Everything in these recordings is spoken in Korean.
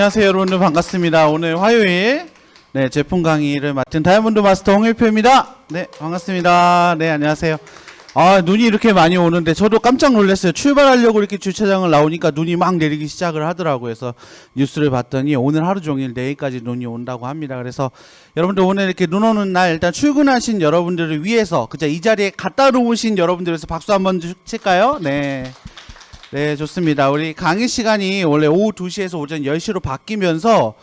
안녕하세요 여러분들, 반갑습니다. 오늘 화요일 제품 강의를 맡은 다이아몬드 마스터 홍일표입니다. 네, 반갑습니다. 네, 안녕하세요. 눈이 이렇게 많이 오는데 저도 깜짝 놀랐어요. 출발하려고 이렇게 주차장을 나오니까 눈이 막 내리기 시작을 하더라고요. 그래서 뉴스를 봤더니 오늘 하루 종일 내일까지 눈이 온다고 합니다. 그래서 여러분들 오늘 이렇게 눈 오는 날 일단 출근하신 여러분들을 위해서 그저 이 자리에 갖다 놓으신 여러분들을 위해서 박수 한번 칠까요? 네. 네, 좋습니다. 우리 강의 시간이 원래 오후 2시에서 오전 10시로 바뀌면서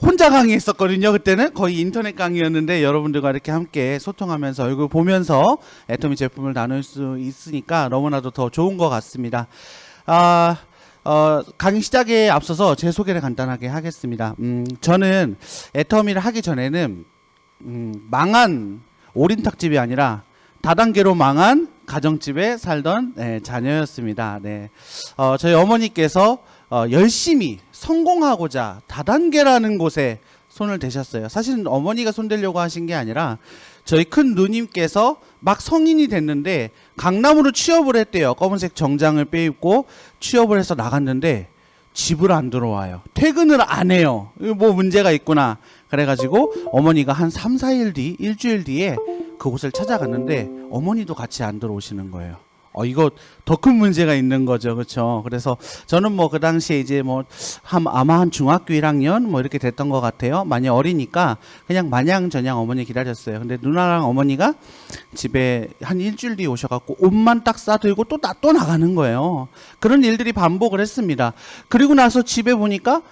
혼자 강의했었거든요. 그때는 거의 인터넷 강의였는데 여러분들과 이렇게 함께 소통하면서 얼굴 보면서 애터미 제품을 나눌 수 있으니까 너무나도 더 좋은 것 같습니다. 강의 시작에 앞서서 제 소개를 간단하게 하겠습니다. 저는 애터미를 하기 전에는 망한 올인탁집이 아니라 다단계로 망한 가정집에 살던 자녀였습니다. 네. 저희 어머니께서 열심히 성공하고자 다단계라는 곳에 손을 대셨어요. 사실은 어머니가 손대려고 하신 게 아니라 저희 큰 누님께서 막 성인이 됐는데 강남으로 취업을 했대요. 검은색 정장을 빼입고 취업을 해서 나갔는데 집을 안 들어와요. 퇴근을 안 해요. 뭐 문제가 있구나. 그래가지고 어머니가 한 3, 4일 뒤, 일주일 뒤에 그곳을 찾아갔는데 어머니도 같이 안 들어오시는 거예요. 이거 더 큰 문제가 있는 거죠. 그렇죠? 그래서 저는 뭐 그 당시에 이제 아마 한 중학교 1학년 뭐 이렇게 됐던 것 같아요. 많이 어리니까 그냥 마냥저냥 어머니 기다렸어요. 근데 누나랑 어머니가 집에 한 일주일 뒤에 오셔갖고 옷만 딱 싸들고 또 나가는 거예요. 그런 일들이 반복을 했습니다. 그리고 나서 집에 보니까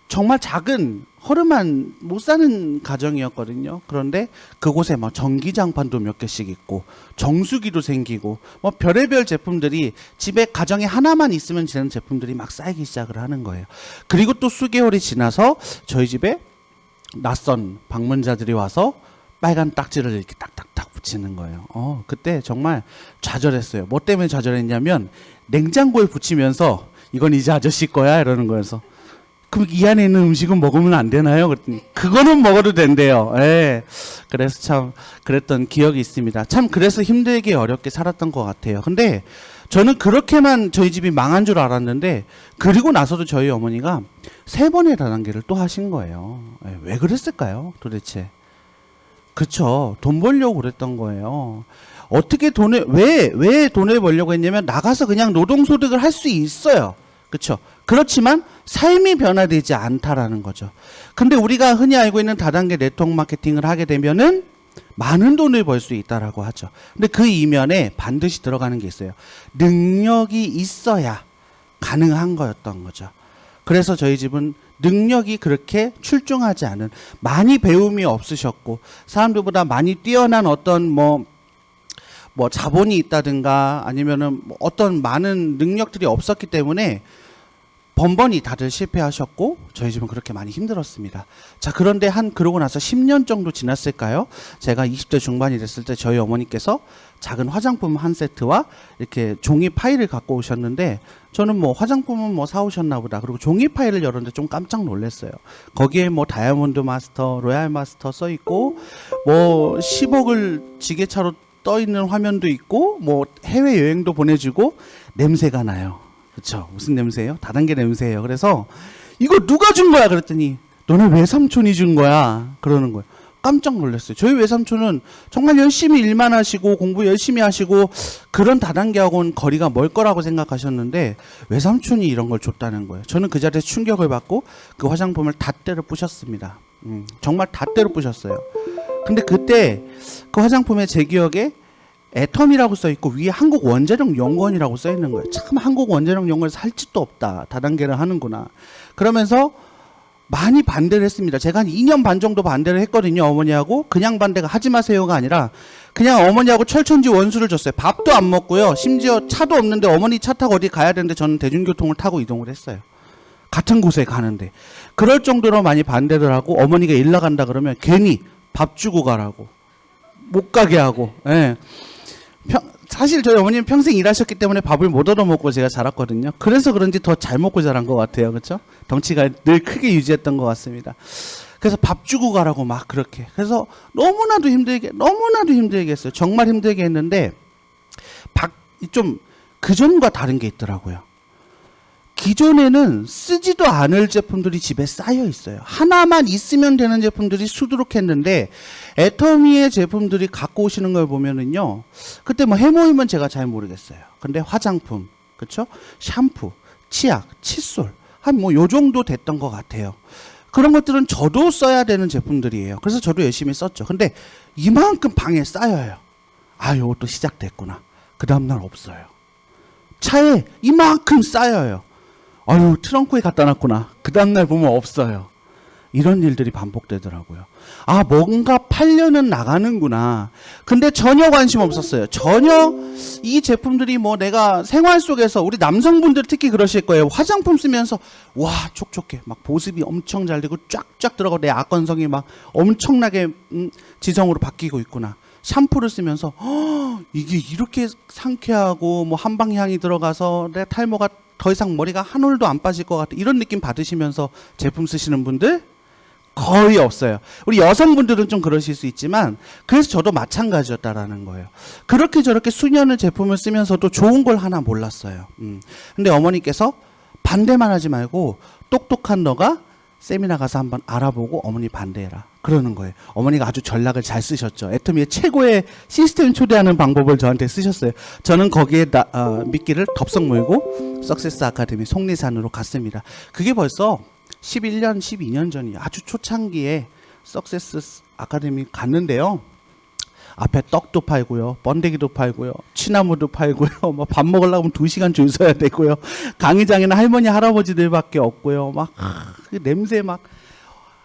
정말 작은 허름한 못 사는 가정이었거든요. 그런데 그곳에 막 전기장판도 몇 개씩 있고 정수기도 생기고 뭐 별의별 제품들이 집에 가정에 하나만 있으면 되는 제품들이 막 쌓이기 시작을 하는 거예요. 그리고 또 수개월이 지나서 저희 집에 낯선 방문자들이 와서 빨간 딱지를 이렇게 딱딱딱 붙이는 거예요. 그때 정말 좌절했어요. 뭐 때문에 좌절했냐면 냉장고에 붙이면서 이건 이제 아저씨 거야 이러는 거여서 그럼 이 안에 있는 음식은 먹으면 안 되나요? 그랬더니 그거는 먹어도 된대요. 예. 그래서 참 그랬던 기억이 있습니다. 참 그래서 힘들게 어렵게 살았던 것 같아요. 근데 저는 그렇게만 저희 집이 망한 줄 알았는데 그리고 나서도 저희 어머니가 3번의 다단계를 또 하신 거예요. 예. 왜 그랬을까요? 도대체. 그쵸. 돈 벌려고 그랬던 거예요. 어떻게 왜 돈을 벌려고 했냐면 나가서 그냥 노동소득을 할 수 있어요. 그렇죠. 그렇지만 삶이 변화되지 않다라는 거죠. 근데 우리가 흔히 알고 있는 다단계 네트워크 마케팅을 하게 되면은 많은 돈을 벌 수 있다라고 하죠. 근데 그 이면에 반드시 들어가는 게 있어요. 능력이 있어야 가능한 거였던 거죠. 그래서 저희 집은 능력이 그렇게 출중하지 않은, 많이 배움이 없으셨고 사람들보다 많이 뛰어난 어떤 뭐 자본이 있다든가 아니면은 어떤 많은 능력들이 없었기 때문에 번번이 다들 실패하셨고 저희 집은 그렇게 많이 힘들었습니다. 자, 그런데 그러고 나서 10년 정도 지났을까요? 제가 20대 중반이 됐을 때 저희 어머니께서 작은 화장품 한 세트와 이렇게 종이 파일을 갖고 오셨는데 저는 뭐 화장품은 뭐 사오셨나 보다. 그리고 종이 파일을 열었는데 좀 깜짝 놀랐어요. 거기에 뭐 다이아몬드 마스터, 로얄 마스터 써 있고 뭐 10억을 지게차로 떠 있는 화면도 있고 뭐 해외 여행도 보내주고 냄새가 나요. 그렇죠? 무슨 냄새예요? 다단계 냄새예요. 그래서 이거 누가 준 거야? 그랬더니 너네 외삼촌이 준 거야. 그러는 거예요. 깜짝 놀랐어요. 저희 외삼촌은 정말 열심히 일만 하시고 공부 열심히 하시고 그런 다단계하고는 거리가 멀 거라고 생각하셨는데 외삼촌이 이런 걸 줬다는 거예요. 저는 그 자리에서 충격을 받고 그 화장품을 다 때려 부셨습니다. 정말 다 때려 부셨어요. 근데 그때 그 화장품에 제 기억에 애텀이라고 써있고 위에 한국원자력연구원이라고 써있는 거예요. 참 한국원자력연구원에서 할 짓도 없다. 다단계를 하는구나. 그러면서 많이 반대를 했습니다. 제가 한 2년 반 정도 반대를 했거든요. 어머니하고. 그냥 반대가 하지 마세요가 아니라 그냥 어머니하고 철천지 원수를 줬어요. 밥도 안 먹고요. 심지어 차도 없는데 어머니 차 타고 어디 가야 되는데 저는 대중교통을 타고 이동을 했어요. 같은 곳에 가는데. 그럴 정도로 많이 반대를 하고 어머니가 일 나간다 그러면 괜히 밥 주고 가라고. 못 가게 하고. 예. 사실 저희 어머니는 평생 일하셨기 때문에 밥을 못 얻어먹고 제가 자랐거든요. 그래서 그런지 더 잘 먹고 자란 것 같아요. 그렇죠? 덩치가 늘 크게 유지했던 것 같습니다. 그래서 밥 주고 가라고 막 그렇게. 그래서 너무나도 힘들게 했어요. 정말 힘들게 했는데 좀 그전과 다른 게 있더라고요. 기존에는 쓰지도 않을 제품들이 집에 쌓여 있어요. 하나만 있으면 되는 제품들이 수두룩했는데 애터미의 제품들이 갖고 오시는 걸 보면은요. 그때 뭐 해모임은 제가 잘 모르겠어요. 근데 화장품, 그렇죠? 샴푸, 치약, 칫솔 한 뭐 요 정도 됐던 것 같아요. 그런 것들은 저도 써야 되는 제품들이에요. 그래서 저도 열심히 썼죠. 근데 이만큼 방에 쌓여요. 아, 요것도 시작됐구나. 그 다음날 없어요. 차에 이만큼 쌓여요. 아유, 트렁크에 갖다 놨구나. 그 다음날 보면 없어요. 이런 일들이 반복되더라고요. 아, 뭔가 팔려는 나가는구나. 근데 전혀 관심 없었어요. 전혀 이 제품들이 뭐 내가 생활 속에서 우리 남성분들 특히 그러실 거예요. 화장품 쓰면서 와, 촉촉해. 막 보습이 엄청 잘 되고 쫙쫙 들어가고 내 악건성이 막 엄청나게 지성으로 바뀌고 있구나. 샴푸를 쓰면서 이게 이렇게 상쾌하고 뭐 한방향이 들어가서 내 탈모가 더 이상 머리가 한 올도 안 빠질 것 같아. 이런 느낌 받으시면서 제품 쓰시는 분들 거의 없어요. 우리 여성분들은 좀 그러실 수 있지만 그래서 저도 마찬가지였다라는 거예요. 그렇게 저렇게 수년을 제품을 쓰면서도 좋은 걸 하나 몰랐어요. 근데 어머니께서 반대만 하지 말고 똑똑한 너가 세미나 가서 한번 알아보고 어머니 반대해라. 그러는 거예요. 어머니가 아주 전략을 잘 쓰셨죠. 애터미의 최고의 시스템 초대하는 방법을 저한테 쓰셨어요. 저는 거기에 미끼를 덥석 물고 석세스 아카데미 속리산으로 갔습니다. 그게 벌써 11년, 12년 전이에요. 아주 초창기에 석세스 아카데미 갔는데요. 앞에 떡도 팔고요, 번데기도 팔고요, 취나무도 팔고요, 뭐 밥 먹으려면 2시간 줄 서야 되고요, 강의장에는 할머니, 할아버지들밖에 없고요, 막 그 냄새 막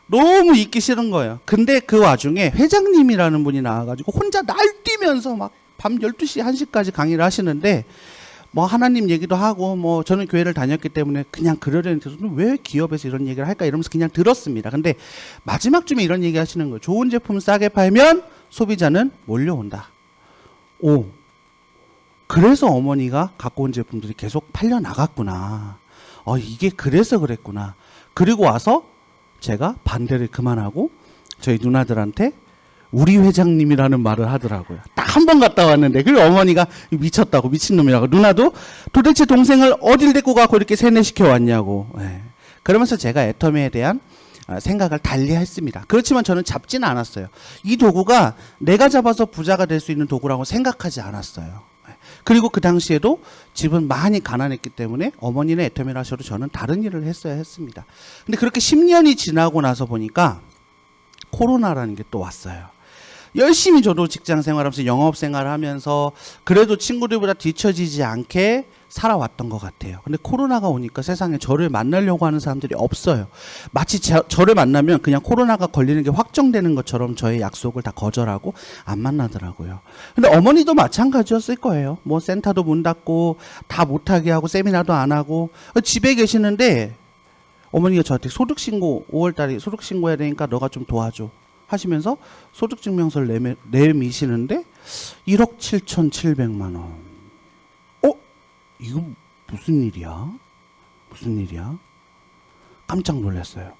너무 있기 싫은 거예요. 근데 그 와중에 회장님이라는 분이 나와가지고 혼자 날뛰면서 막 밤 12시, 1시까지 강의를 하시는데 뭐 하나님 얘기도 하고 뭐 저는 교회를 다녔기 때문에 그냥 그러려는 데서는 왜 기업에서 이런 얘기를 할까 이러면서 그냥 들었습니다. 근데 마지막쯤에 이런 얘기 하시는 거예요. 좋은 제품 싸게 팔면 소비자는 몰려온다. 오, 그래서 어머니가 갖고 온 제품들이 계속 팔려 나갔구나. 이게 그래서 그랬구나. 그리고 와서 제가 반대를 그만하고 저희 누나들한테 우리 회장님이라는 말을 하더라고요. 딱 한 번 갔다 왔는데 그리고 어머니가 미쳤다고, 미친놈이라고. 누나도 도대체 동생을 어딜 데리고 가고 이렇게 세뇌시켜 왔냐고. 네. 그러면서 제가 애터미에 대한 생각을 달리 했습니다. 그렇지만 저는 잡지는 않았어요. 이 도구가 내가 잡아서 부자가 될 수 있는 도구라고 생각하지 않았어요. 그리고 그 당시에도 집은 많이 가난했기 때문에 어머니는 애터미를 하셔도 저는 다른 일을 했어야 했습니다. 근데 그렇게 10년이 지나고 나서 보니까 코로나라는 게 또 왔어요. 열심히 저도 직장 생활하면서 영업 생활하면서 그래도 친구들보다 뒤처지지 않게 살아왔던 것 같아요. 근데 코로나가 오니까 세상에 저를 만나려고 하는 사람들이 없어요. 마치 저를 만나면 그냥 코로나가 걸리는 게 확정되는 것처럼 저의 약속을 다 거절하고 안 만나더라고요. 근데 어머니도 마찬가지였을 거예요. 뭐 센터도 문 닫고 다 못하게 하고 세미나도 안 하고 집에 계시는데 어머니가 저한테 소득신고 5월달에 소득신고해야 되니까 너가 좀 도와줘 하시면서 소득증명서를 내미시는데 1억 7,700만 원. 이거 무슨 일이야? 무슨 일이야? 깜짝 놀랐어요.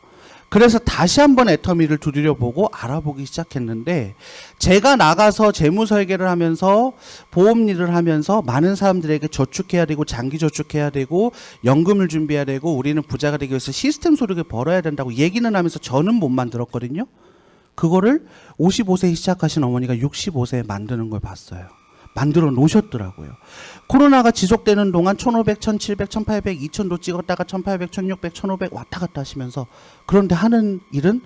그래서 다시 한번 애터미를 두드려보고 알아보기 시작했는데 제가 나가서 재무 설계를 하면서 보험 일을 하면서 많은 사람들에게 저축해야 되고 장기 저축해야 되고 연금을 준비해야 되고 우리는 부자가 되기 위해서 시스템 소득을 벌어야 된다고 얘기는 하면서 저는 못 만들었거든요. 그거를 55세에 시작하신 어머니가 65세에 만드는 걸 봤어요. 만들어 놓으셨더라고요. 코로나가 지속되는 동안 1,500, 1,700, 1,800, 2,000도 찍었다가 1,800, 1,600, 1,500 왔다 갔다 하시면서 그런데 하는 일은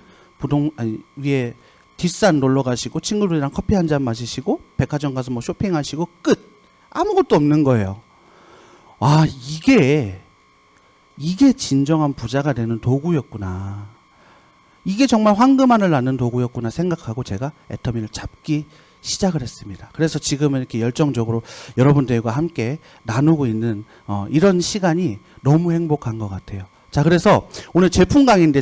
위에 뒷산 놀러 가시고 친구들이랑 커피 한 잔 마시시고 백화점 가서 뭐 쇼핑하시고 끝. 아무것도 없는 거예요. 아, 이게 진정한 부자가 되는 도구였구나. 이게 정말 황금알을 낳는 도구였구나 생각하고 제가 애터미를 잡기 시작을 했습니다. 그래서 지금은 이렇게 열정적으로 여러분들과 함께 나누고 있는 이런 시간이 너무 행복한 것 같아요. 자, 그래서 오늘 제품 강의인데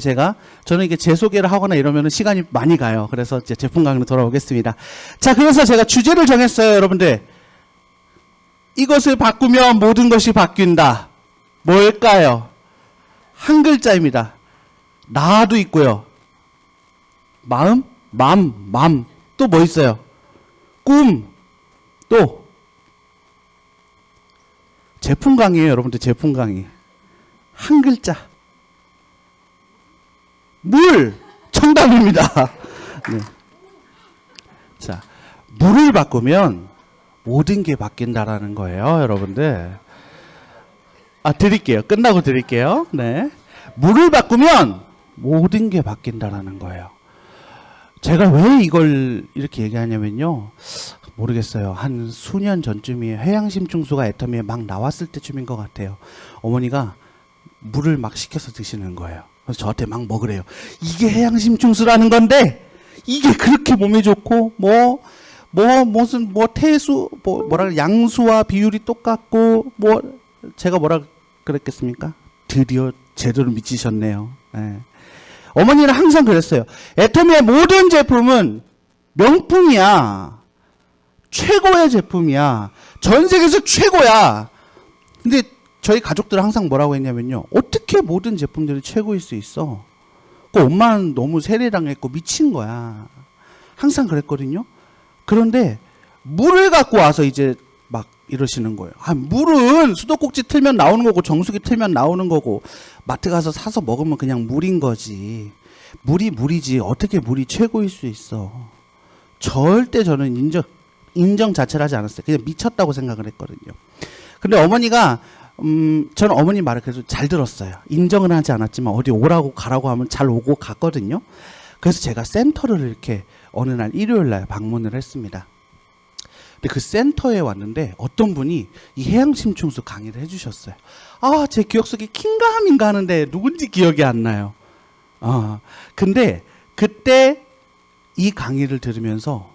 저는 이게 제 소개를 하거나 이러면 시간이 많이 가요. 그래서 이제 제품 강의로 돌아오겠습니다. 자, 그래서 제가 주제를 정했어요, 여러분들. 이것을 바꾸면 모든 것이 바뀐다. 뭘까요? 한 글자입니다. 나도 있고요. 마음, 맘. 또 뭐 있어요? 꿈. 또 제품 강의예요, 여러분들. 제품 강의. 한 글자. 물! 정답입니다. 네. 자, 물을 바꾸면 모든 게 바뀐다라는 거예요, 여러분들. 드릴게요. 끝나고 드릴게요. 네. 물을 바꾸면 모든 게 바뀐다라는 거예요. 제가 왜 이걸 이렇게 얘기하냐면요. 모르겠어요. 한 수년 전쯤이에요. 해양심충수가 애터미에 막 나왔을 때쯤인 것 같아요. 어머니가 물을 막 시켜서 드시는 거예요. 그래서 저한테 막 먹으래요. 이게 해양심충수라는 건데 이게 그렇게 몸에 좋고 무슨 태수 뭐라 양수와 비율이 똑같고 제가 뭐라 그랬겠습니까? 드디어 제대로 미치셨네요. 네. 어머니는 항상 그랬어요. 애터미의 모든 제품은 명품이야. 최고의 제품이야. 전 세계에서 최고야. 근데 저희 가족들은 항상 뭐라고 했냐면요. 어떻게 모든 제품들이 최고일 수 있어? 엄마는 너무 세례당했고 미친 거야. 항상 그랬거든요. 그런데 물을 갖고 와서 이제 막 이러시는 거예요. 물은 수도꼭지 틀면 나오는 거고 정수기 틀면 나오는 거고 마트 가서 사서 먹으면 그냥 물인 거지. 물이 물이지 어떻게 물이 최고일 수 있어. 절대 저는 인정 자체를 하지 않았어요. 그냥 미쳤다고 생각을 했거든요. 근데 어머니가 저는 어머니 말을 그래도 잘 들었어요. 인정은 하지 않았지만 어디 오라고 가라고 하면 잘 오고 갔거든요. 그래서 제가 센터를 이렇게 어느 날 일요일 날 방문을 했습니다. 근데 그 센터에 왔는데 어떤 분이 이 해양심충수 강의를 해주셨어요. 제 기억 속에 킹가민가 하는데 누군지 기억이 안 나요. 근데 그때 이 강의를 들으면서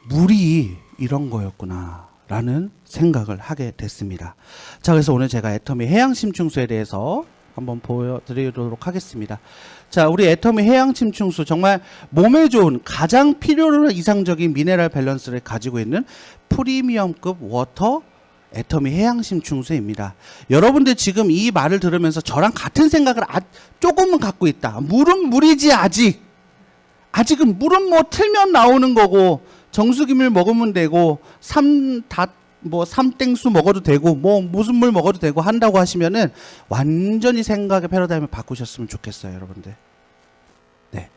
물이 이런 거였구나 라는 생각을 하게 됐습니다. 자, 그래서 오늘 제가 애터미 해양심충수에 대해서 한번 보여드리도록 하겠습니다. 자, 우리 애터미 해양심충수 정말 몸에 좋은 가장 필요로 이상적인 미네랄 밸런스를 가지고 있는 프리미엄급 워터 애터미 해양심충수입니다. 여러분들 지금 이 말을 들으면서 저랑 같은 생각을 조금은 갖고 있다. 물은 물이지 아직은 물은 틀면 나오는 거고 정수기물 먹으면 되고 삼땡수 먹어도 되고 무슨 물 먹어도 되고 한다고 하시면은 완전히 생각의 패러다임을 바꾸셨으면 좋겠어요, 여러분들. 네,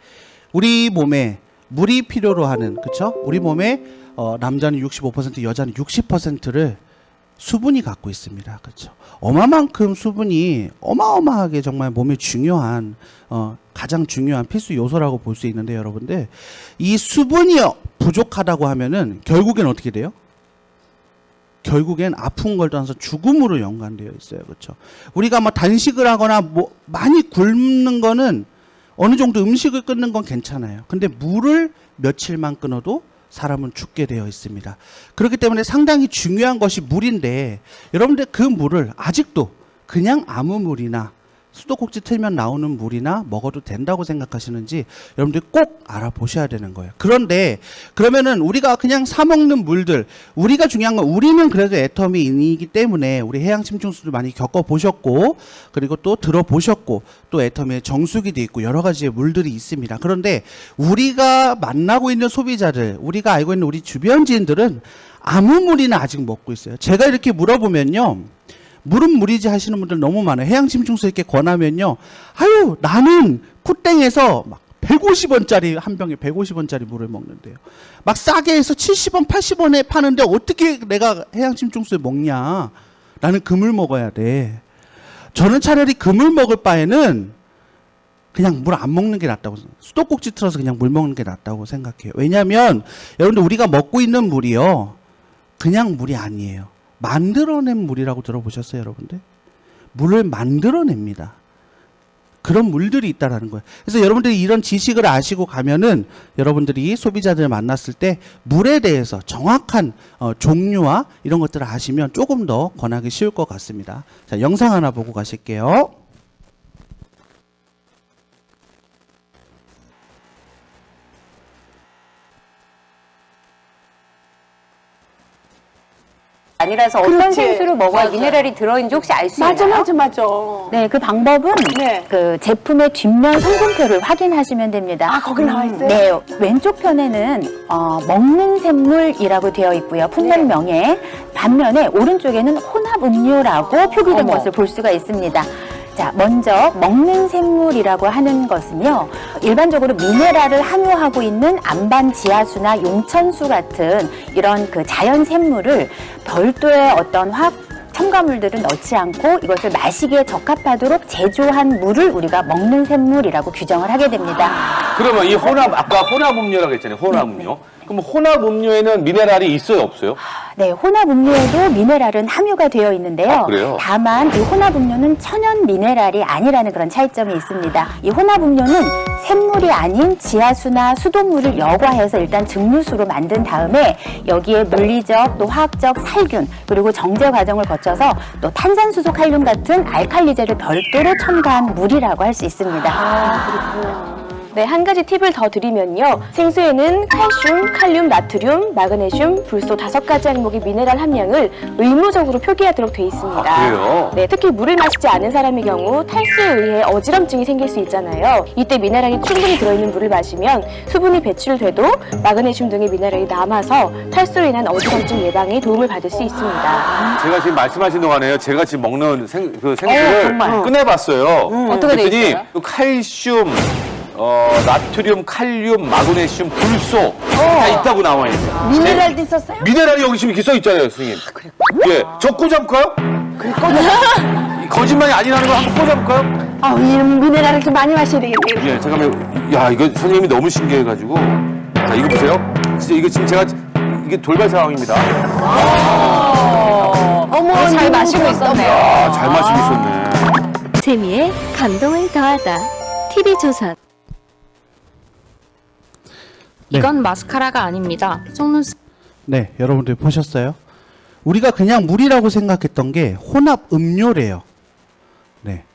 우리 몸에 물이 필요로 하는, 그쵸? 우리 몸에 남자는 65%, 여자는 60%를 수분이 갖고 있습니다. 그렇죠? 얼마만큼 수분이 어마어마하게 정말 몸에 중요한 가장 중요한 필수 요소라고 볼 수 있는데, 여러분들 이 수분이 부족하다고 하면은 결국엔 어떻게 돼요? 결국엔 아픈 걸 떠나서 죽음으로 연관되어 있어요. 그렇죠? 우리가 단식을 하거나 많이 굶는 거는 어느 정도 음식을 끊는 건 괜찮아요. 근데 물을 며칠만 끊어도 사람은 죽게 되어 있습니다. 그렇기 때문에 상당히 중요한 것이 물인데, 여러분들 그 물을 아직도 그냥 아무 물이나 수도꼭지 틀면 나오는 물이나 먹어도 된다고 생각하시는지 여러분들 꼭 알아보셔야 되는 거예요. 그런데 그러면은 우리가 그냥 사 먹는 물들, 우리가 중요한 건 우리는 그래도 애터미이기 때문에 우리 해양심충수를 많이 겪어보셨고, 그리고 또 들어보셨고, 또 애터미의 정수기도 있고 여러 가지의 물들이 있습니다. 그런데 우리가 만나고 있는 소비자들, 우리가 알고 있는 우리 주변 지인들은 아무 물이나 아직 먹고 있어요. 제가 이렇게 물어보면요, 물은 물이지 하시는 분들 너무 많아요. 해양심충수 이렇게 권하면요, 나는 쿠땡에서 막 150원짜리 한 병에 150원짜리 물을 먹는데요, 막 싸게 해서 70원 80원에 파는데 어떻게 내가 해양심충수를 먹냐, 나는 그 물 먹어야 돼. 저는 차라리 그 물 먹을 바에는 그냥 물 안 먹는 게 낫다고, 수도꼭지 틀어서 그냥 물 먹는 게 낫다고 생각해요. 왜냐하면 여러분들 우리가 먹고 있는 물이요, 그냥 물이 아니에요. 만들어낸 물이라고 들어보셨어요, 여러분들? 물을 만들어냅니다. 그런 물들이 있다라는 거예요. 그래서 여러분들이 이런 지식을 아시고 가면은 여러분들이 소비자들을 만났을 때 물에 대해서 정확한 종류와 이런 것들을 아시면 조금 더 권하기 쉬울 것 같습니다. 자, 영상 하나 보고 가실게요. 아니라서 어떤 그렇지. 생수를 먹어야 맞아. 미네랄이 들어있는지 혹시 알 수 맞아, 있나요? 맞아, 맞아. 네, 그 방법은 네. 그 제품의 뒷면 성분표를 확인하시면 됩니다. 아, 거기 나와 있어요? 네, 왼쪽 편에는 먹는 샘물이라고 되어 있고요. 품명명에 반면에 오른쪽에는 혼합 음료라고 표기된 어머. 것을 볼 수가 있습니다. 자, 먼저 먹는 샘물이라고 하는 것은요, 일반적으로 미네랄을 함유하고 있는 안반 지하수나 용천수 같은 이런 그 자연 샘물을 별도의 어떤 화학 첨가물들은 넣지 않고 이것을 마시기에 적합하도록 제조한 물을 우리가 먹는 샘물이라고 규정을 하게 됩니다. 그러면 이 아까 혼합 음료라고 했잖아요. 혼합 음료. 그럼 혼합 음료에는 미네랄이 있어요, 없어요? 네, 혼합 음료에도 미네랄은 함유가 되어 있는데요. 아, 그래요? 다만 이 혼합 음료는 천연 미네랄이 아니라는 그런 차이점이 있습니다. 이 혼합 음료는 샘물이 아닌 지하수나 수돗물을 여과해서 일단 증류수로 만든 다음에 여기에 물리적 또 화학적 살균 그리고 정제 과정을 거쳐서 또 탄산수소 칼륨 같은 알칼리제를 별도로 첨가한 물이라고 할 수 있습니다. 네, 한 가지 팁을 더 드리면요. 생수에는 칼슘, 칼륨, 나트륨, 마그네슘, 불소 5가지 항목의 미네랄 함량을 의무적으로 표기하도록 돼 있습니다. 아, 그래요? 네, 특히 물을 마시지 않은 사람의 경우 탈수에 의해 어지럼증이 생길 수 있잖아요. 이때 미네랄이 충분히 들어있는 물을 마시면 수분이 배출돼도 마그네슘 등의 미네랄이 남아서 탈수로 인한 어지럼증 예방에 도움을 받을 수 있습니다. 제가 지금 말씀하신 동안에요. 제가 지금 먹는 생수를 정말. 꺼내봤어요. 어떻게 돼 그랬더니 있어요? 그 칼슘, 나트륨, 칼륨, 마그네슘, 불소 다 있다고 나와 있어요. 미네랄도 있었어요? 미네랄이 여기 지금 써 있잖아요, 선생님. 예, 저 꽂아볼까요? 그래, 꺼내. 거짓말이 아니라는 걸 한번 꽂아볼까요? 아, 이 미네랄을 좀 많이 마셔야 되겠네. 예, 잠깐만. 야, 이거 선생님이 너무 신기해가지고. 자, 이거 보세요. 진짜 이거 지금 제가 이게 돌발 상황입니다. 어머, 잘 마시고 있었네요. 아, 잘 마시고 있었네. 재미에 감동을 더하다. TV조선. 네. 이건 마스카라가 아닙니다. 속눈썹. 네, 여러분들 보셨어요? 우리가 그냥 물이라고 생각했던 게 혼합 음료래요. 네.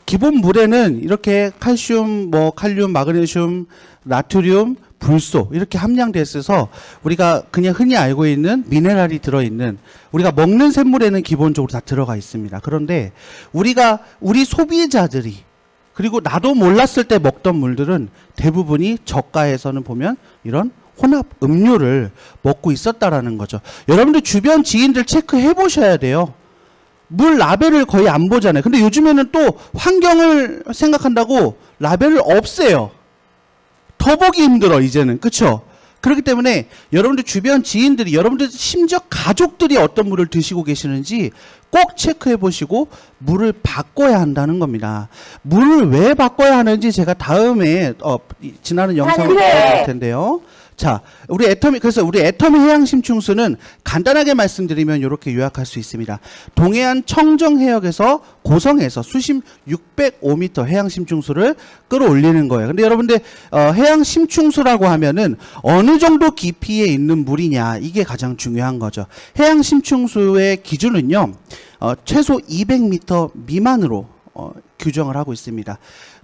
기본 물에는 이렇게 칼슘, 칼륨, 마그네슘, 나트륨, 불소 이렇게 함량돼 있어서 우리가 그냥 흔히 알고 있는 미네랄이 들어있는 우리가 먹는 샘물에는 기본적으로 다 들어가 있습니다. 그런데 우리 소비자들이 그리고 나도 몰랐을 때 먹던 물들은 대부분이 저가에서는 보면 이런 혼합 음료를 먹고 있었다라는 거죠. 여러분들 주변 지인들 체크해 보셔야 돼요. 물 라벨을 거의 안 보잖아요. 근데 요즘에는 또 환경을 생각한다고 라벨을 없애요. 더 보기 힘들어 이제는. 그렇죠? 그렇기 때문에 여러분들 주변 지인들이 여러분들 심지어 가족들이 어떤 물을 드시고 계시는지 꼭 체크해 보시고 물을 바꿔야 한다는 겁니다. 물을 왜 바꿔야 하는지 제가 다음에 지나는 영상을 보여드릴 텐데요. 자, 그래서 우리 애터미 해양심충수는 간단하게 말씀드리면 이렇게 요약할 수 있습니다. 동해안 청정해역에서 고성에서 수심 605m 해양심충수를 끌어올리는 거예요. 근데 여러분들 해양심충수라고 하면은 어느 정도 깊이에 있는 물이냐 이게 가장 중요한 거죠. 해양심충수의 기준은요, 최소 200m 미만으로 규정을 하고 있습니다.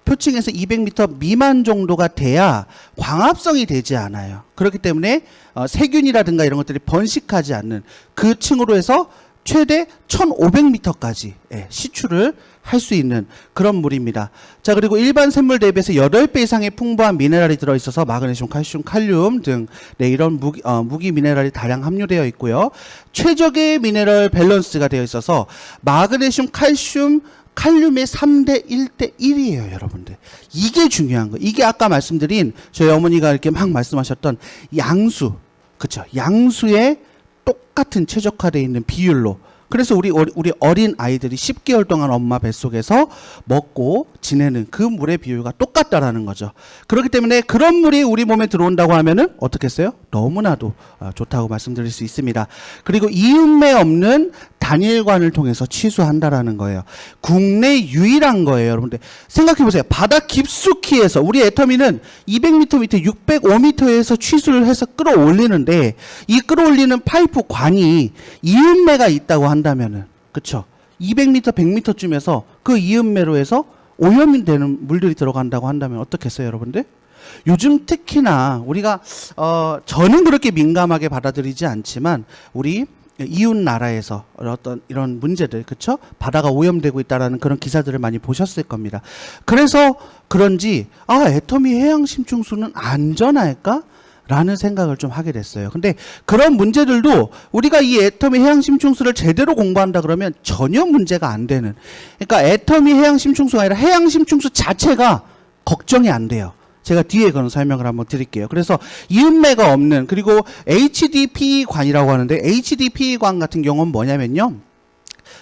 표층에서 200m 미만 정도가 돼야 광합성이 되지 않아요. 그렇기 때문에 세균이라든가 이런 것들이 번식하지 않는 그 층으로 해서 최대 1500m까지 시추를 할 수 있는 그런 물입니다. 자, 그리고 일반 샘물 대비해서 8배 이상의 풍부한 미네랄이 들어있어서 마그네슘, 칼슘, 칼륨 등 이런 무기 미네랄이 다량 함유되어 있고요. 최적의 미네랄 밸런스가 되어 있어서 마그네슘, 칼슘, 칼륨의 3대 1대 1이에요, 여러분들. 이게 중요한 거예요. 이게 아까 말씀드린 저희 어머니가 이렇게 막 말씀하셨던 양수, 그쵸? 양수에 똑같은 최적화되어 있는 비율로. 그래서 우리 어린 아이들이 10개월 동안 엄마 뱃속에서 먹고 지내는 그 물의 비율과 똑같다라는 거죠. 그렇기 때문에 그런 물이 우리 몸에 들어온다고 하면은 어떻게 했어요? 너무나도 좋다고 말씀드릴 수 있습니다. 그리고 이음매 없는 단일관을 통해서 취수한다라는 거예요. 국내 유일한 거예요, 여러분들. 생각해 보세요. 바다 깊숙이 해서 우리 애터미는 200m 밑에 605m에서 취수를 해서 끌어올리는데 이 끌어올리는 파이프 관이 이음매가 있다고 한다면은, 그쵸? 200m, 100m쯤에서 그 이음매로 해서 오염이 되는 물들이 들어간다고 한다면 어떻겠어요, 여러분들? 요즘 특히나 우리가 저는 그렇게 민감하게 받아들이지 않지만 우리 이웃 나라에서 어떤 이런 문제들, 그쵸? 바다가 오염되고 있다라는 그런 기사들을 많이 보셨을 겁니다. 그래서 그런지 애터미 해양 심층수는 안전할까? 라는 생각을 좀 하게 됐어요. 근데 그런 문제들도 우리가 이 애터미 해양 심층수를 제대로 공부한다 그러면 전혀 문제가 안 되는, 그러니까 애터미 해양 심층수가 아니라 해양 심층수 자체가 걱정이 안 돼요. 제가 뒤에 그런 설명을 한번 드릴게요. 그래서 이음매가 없는, 그리고 HDPE관이라고 하는데, HDPE관 같은 경우는 뭐냐면요,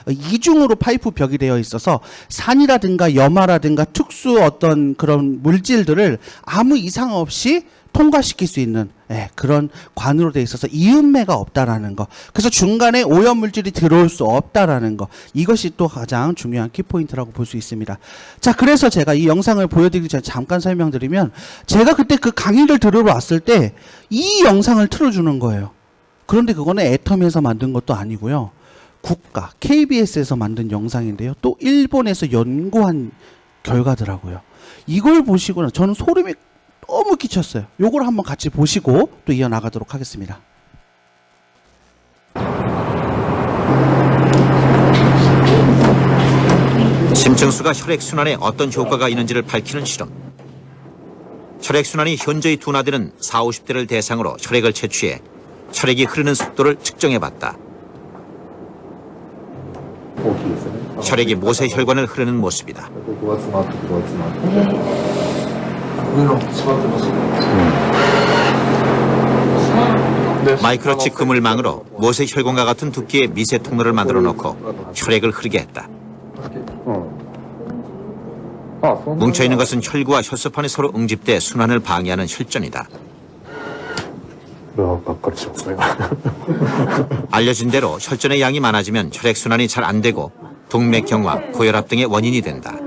이중으로 파이프 벽이 되어 있어서 산이라든가 염화라든가 특수 어떤 그런 물질들을 아무 이상 없이 통과시킬 수 있는 그런 관으로 되어 있어서 이음매가 없다라는 거. 그래서 중간에 오염 물질이 들어올 수 없다라는 거. 이것이 또 가장 중요한 키포인트라고 볼 수 있습니다. 자, 그래서 제가 이 영상을 보여드리기 전에 잠깐 설명드리면, 제가 그때 그 강의를 들으러 왔을 때 이 영상을 틀어주는 거예요. 그런데 그거는 애터미에서 만든 것도 아니고요, 국가 KBS에서 만든 영상인데요, 또 일본에서 연구한 결과더라고요. 이걸 보시고는 저는 소름이 너무 끼쳤어요. 요걸 한번 같이 보시고 또 이어나가도록 하겠습니다. 심층수가 혈액순환에 어떤 효과가 있는지를 밝히는 실험. 혈액순환이 현저히 둔화되는 40, 50대를 대상으로 혈액을 채취해 혈액이 흐르는 속도를 측정해봤다. 혈액이 모세혈관을 흐르는 모습이다. 마이크로칩 그물망으로 모세혈관과 같은 두께의 미세 통로를 만들어 놓고 혈액을 흐르게 했다. 뭉쳐있는 것은 혈구와 혈소판이 서로 응집돼 순환을 방해하는 혈전이다. 알려진 대로 혈전의 양이 많아지면 혈액순환이 잘 안 되고 동맥경화, 고혈압 등의 원인이 된다.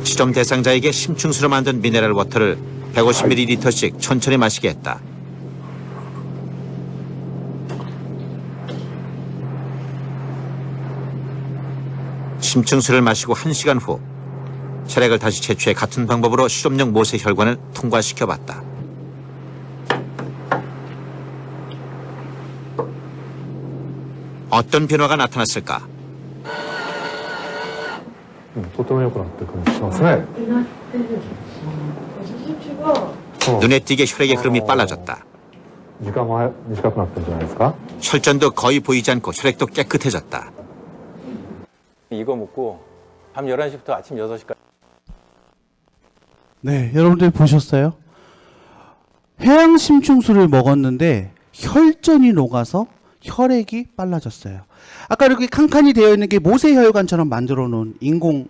실험 대상자에게 심층수로 만든 미네랄 워터를 150ml씩 천천히 마시게 했다. 심층수를 마시고 1시간 후 혈액을 다시 채취해 같은 방법으로 실험용 모세혈관을 통과시켜봤다. 어떤 변화가 나타났을까? 눈에 띄게 혈액의 흐름이 빨라졌다. 혈전도 거의 보이지 않고 혈액도 깨끗해졌다. 이거 먹고 밤 11시부터 아침 6시까지. 네, 여러분들 보셨어요? 해양 심층수를 먹었는데 혈전이 녹아서 혈액이 빨라졌어요. 아까 이렇게 칸칸이 되어 있는 게 모세혈관처럼 만들어 놓은 인공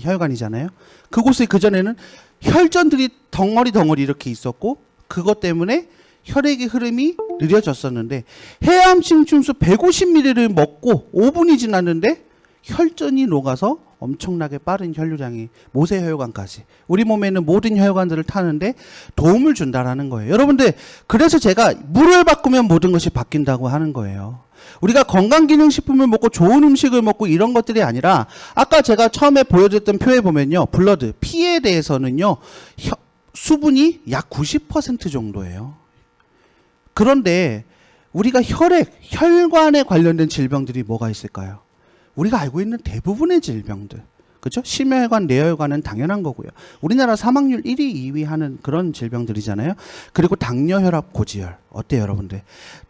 혈관이잖아요. 그곳에 그전에는 혈전들이 덩어리 이렇게 있었고, 그것 때문에 혈액의 흐름이 느려졌었는데, 해양 심층수 150ml를 먹고 5분이 지났는데 혈전이 녹아서 엄청나게 빠른 혈류량이 모세혈관까지 우리 몸에 있는 모든 혈관들을 타는데 도움을 준다라는 거예요. 여러분들, 그래서 제가 물을 바꾸면 모든 것이 바뀐다고 하는 거예요. 우리가 건강기능식품을 먹고 좋은 음식을 먹고 이런 것들이 아니라, 아까 제가 처음에 보여드렸던 표에 보면요, 블러드, 피에 대해서는요, 수분이 약 90% 정도예요. 그런데 우리가 혈관에 관련된 질병들이 뭐가 있을까요? 우리가 알고 있는 대부분의 질병들, 그렇죠? 심혈관, 뇌혈관은 당연한 거고요. 우리나라 사망률 1위, 2위 하는 그런 질병들이잖아요. 그리고 당뇨, 혈압, 고지혈. 어때요, 여러분들?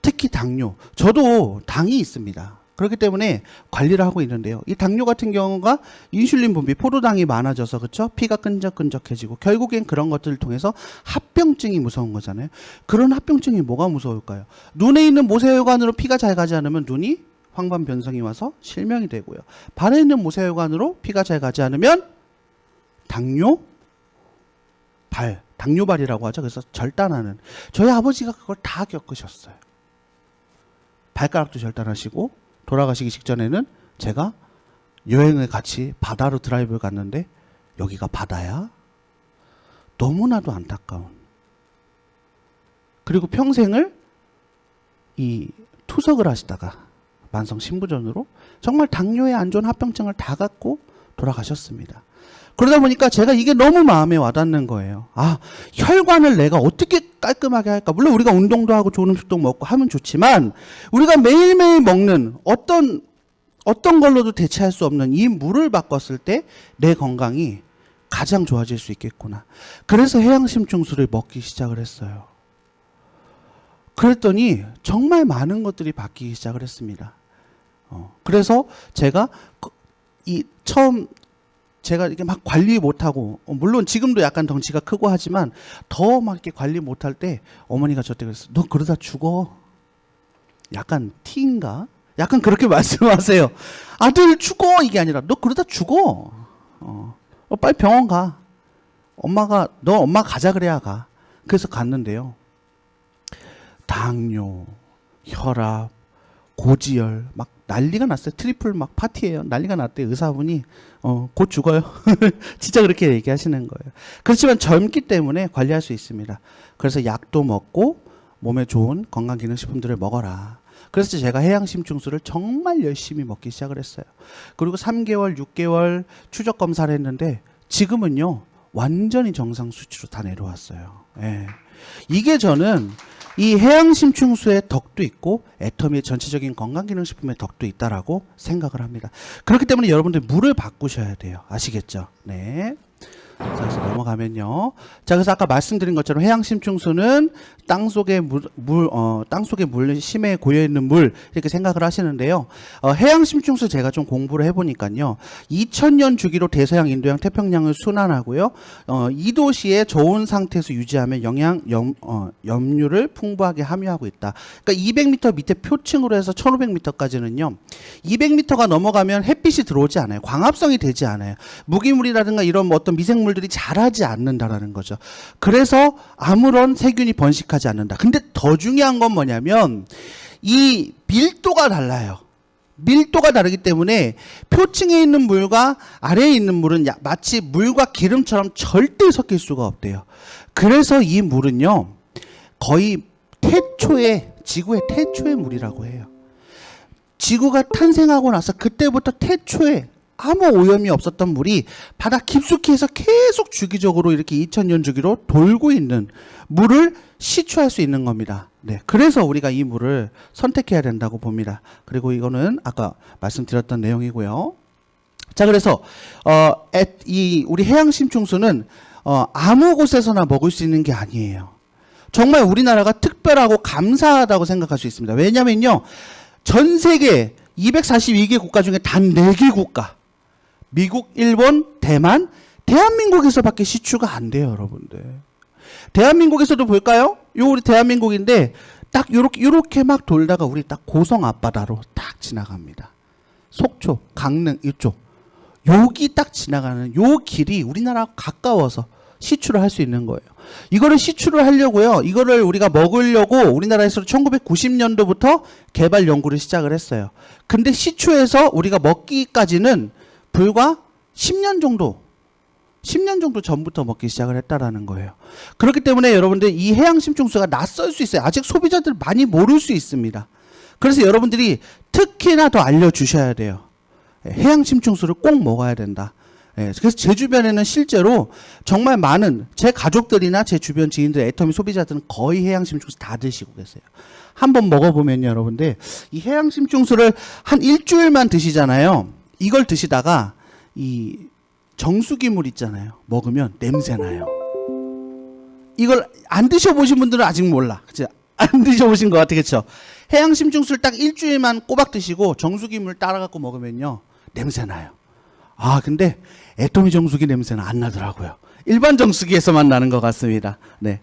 특히 당뇨. 저도 당이 있습니다. 그렇기 때문에 관리를 하고 있는데요. 이 당뇨 같은 경우가 인슐린 분비, 포도당이 많아져서, 그렇죠? 피가 끈적끈적해지고, 결국엔 그런 것들을 통해서 합병증이 무서운 거잖아요. 그런 합병증이 뭐가 무서울까요? 눈에 있는 모세혈관으로 피가 잘 가지 않으면 눈이 황반 변성이 와서 실명이 되고요. 발에 있는 모세혈관으로 피가 잘 가지 않으면 당뇨발이라고 하죠. 그래서 절단하는. 저희 아버지가 그걸 다 겪으셨어요. 발가락도 절단하시고, 돌아가시기 직전에는 제가 여행을 같이 바다로 드라이브를 갔는데, 여기가 바다야? 너무나도 안타까운. 그리고 평생을 이 투석을 하시다가 만성 신부전으로 정말 당뇨에 안 좋은 합병증을 다 갖고 돌아가셨습니다. 그러다 보니까 제가 이게 너무 마음에 와닿는 거예요. 아, 혈관을 내가 어떻게 깔끔하게 할까? 물론 우리가 운동도 하고 좋은 음식도 먹고 하면 좋지만 우리가 매일매일 먹는 어떤 걸로도 대체할 수 없는 이 물을 바꿨을 때 내 건강이 가장 좋아질 수 있겠구나. 그래서 해양심충수를 먹기 시작을 했어요. 그랬더니 정말 많은 것들이 바뀌기 시작을 했습니다. 그래서 제가 제가 이렇게 막 관리 못하고, 물론 지금도 약간 덩치가 크고 하지만 더 막 이렇게 관리 못할 때 어머니가 저한테 그랬어요. 너 그러다 죽어. 약간 티인가? 약간 그렇게 말씀하세요. 아들 죽어 이게 아니라 너 그러다 죽어. 빨리 병원 가. 너 엄마 가자 그래야 가. 그래서 갔는데요. 당뇨, 혈압, 고지혈 막 난리가 났어요. 트리플 막 파티예요. 난리가 났대요. 의사분이 곧 죽어요. 진짜 그렇게 얘기하시는 거예요. 그렇지만 젊기 때문에 관리할 수 있습니다. 그래서 약도 먹고 몸에 좋은 건강기능식품들을 먹어라. 그래서 제가 해양심충수를 정말 열심히 먹기 시작을 했어요. 그리고 3개월, 6개월 추적 검사를 했는데 지금은요 완전히 정상 수치로 다 내려왔어요. 예. 이게 저는 이 해양심충수의 덕도 있고 애터미의 전체적인 건강기능식품의 덕도 있다라고 생각을 합니다. 그렇기 때문에 여러분들 물을 바꾸셔야 돼요. 아시겠죠? 네. 자, 그래서 넘어가면요. 자, 그래서 아까 말씀드린 것처럼 해양심충수는 땅속의 땅속의 물, 심해 고여있는 물, 이렇게 생각을 하시는데요. 해양심충수 제가 좀 공부를 해보니까요. 2000년 주기로 대서양, 인도양, 태평양을 순환하고요. 이 도시의 좋은 상태에서 유지하면 염류를 풍부하게 함유하고 있다. 그러니까 200m 밑에 표층으로 해서 1500m까지는요. 200m가 넘어가면 햇빛이 들어오지 않아요. 광합성이 되지 않아요. 무기물이라든가 이런 뭐 어떤 미생물들이 자라지 않는다라는 거죠. 그래서 아무런 세균이 번식하지 않는다. 근데 더 중요한 건 뭐냐면 이 밀도가 달라요. 밀도가 다르기 때문에 표층에 있는 물과 아래에 있는 물은 마치 물과 기름처럼 절대 섞일 수가 없대요. 그래서 이 물은요 거의 지구의 태초의 물이라고 해요. 지구가 탄생하고 나서 그때부터 태초에 아무 오염이 없었던 물이 바다 깊숙이 해서 계속 주기적으로 이렇게 2000년 주기로 돌고 있는 물을 시추할 수 있는 겁니다. 네, 그래서 우리가 이 물을 선택해야 된다고 봅니다. 그리고 이거는 아까 말씀드렸던 내용이고요. 자, 그래서 우리 해양심충수는 아무 곳에서나 먹을 수 있는 게 아니에요. 정말 우리나라가 특별하고 감사하다고 생각할 수 있습니다. 왜냐면요, 전 세계 242개 국가 중에 단 4개 국가, 미국, 일본, 대만, 대한민국에서밖에 시추가 안 돼요, 여러분들. 대한민국에서도 볼까요? 우리 대한민국인데 딱 요렇게 막 돌다가 우리 딱 고성 앞바다로 딱 지나갑니다. 속초, 강릉 이쪽. 여기 딱 지나가는 요 길이 우리나라와 가까워서 시추를 할 수 있는 거예요. 이거를 시추를 하려고요. 이거를 우리가 먹으려고 우리나라에서 1990년도부터 개발 연구를 시작을 했어요. 근데 시추해서 우리가 먹기까지는 불과 10년 정도 전부터 먹기 시작을 했다라는 거예요. 그렇기 때문에 여러분들 이 해양심충수가 낯설 수 있어요. 아직 소비자들 많이 모를 수 있습니다. 그래서 여러분들이 특히나 더 알려주셔야 돼요. 해양심충수를 꼭 먹어야 된다. 그래서 제 주변에는 실제로 정말 많은 제 가족들이나 제 주변 지인들, 애터미 소비자들은 거의 해양심충수 다 드시고 계세요. 한번 먹어보면요, 여러분들 이 해양심충수를 한 일주일만 드시잖아요. 이걸 드시다가 이 정수기물 있잖아요. 먹으면 냄새나요. 이걸 안 드셔보신 분들은 아직 몰라. 그치? 안 드셔보신 것 같아, 그쵸? 해양심충수를 딱 일주일만 꼬박 드시고 정수기물 따라갖고 먹으면요, 냄새나요. 아, 근데 애터미 정수기 냄새는 안 나더라고요. 일반 정수기에서만 나는 것 같습니다. 네.